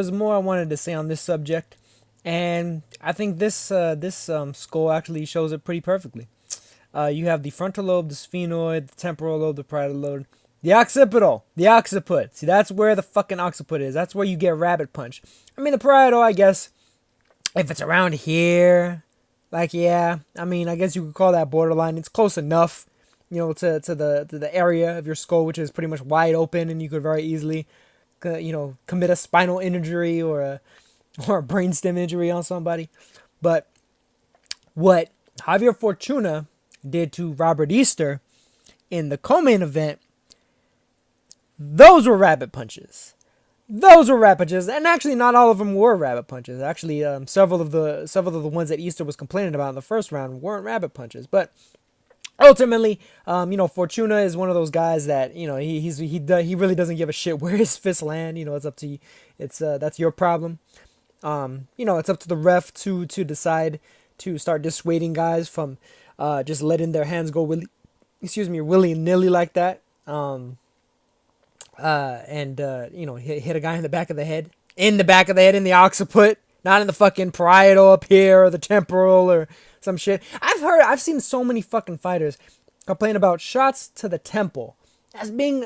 was more I wanted to say on this subject, and I think this skull actually shows it pretty perfectly. You have the frontal lobe, the sphenoid, the temporal lobe, the parietal lobe, the occipital, the occiput. See, that's where the fucking occiput is. That's where you get rabbit punch. I mean, the parietal, I guess, if it's around here, like, yeah, I mean, I guess you could call that borderline. It's close enough, to the area of your skull, which is pretty much wide open, and you could very easily, commit a spinal injury or a brainstem injury on somebody. But what Javier Fortuna did to Robert Easter in the co-main event, those were rabbit punches. Those were rabbit punches, and actually, not all of them were rabbit punches. Actually, several of the ones that Easter was complaining about in the first round weren't rabbit punches. But ultimately, Fortuna is one of those guys that he really doesn't give a shit where his fists land. It's up to you. That's your problem. It's up to the ref to decide to start dissuading guys from just letting their hands go willy nilly like that. Hit a guy in the back of the head, in the occiput, not in the fucking parietal up here or the temporal or some shit. I've seen so many fucking fighters complain about shots to the temple as being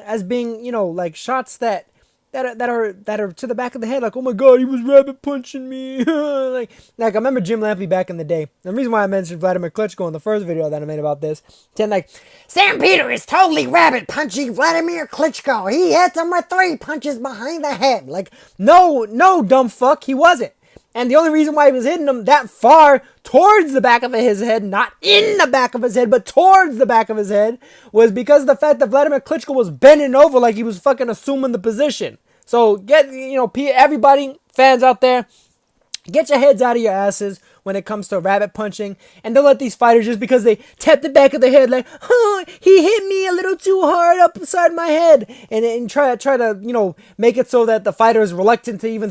like shots that are to the back of the head, like, oh my god, he was rabbit punching me. like I remember Jim Lampley back in the day. The reason why I mentioned Vladimir Klitschko in the first video that I made about this, Sam Peter is totally rabbit punching Vladimir Klitschko. He hits him with 3 punches behind the head. Like, no, dumb fuck, he wasn't. And the only reason why he was hitting him that far towards the back of his head, not in the back of his head, but towards the back of his head, was because of the fact that Vladimir Klitschko was bending over like he was fucking assuming the position. So everybody, fans out there, get your heads out of your asses when it comes to rabbit punching, and don't let these fighters, just because they tap the back of their head like, oh, he hit me a little too hard up beside my head, and try to make it so that the fighter is reluctant to even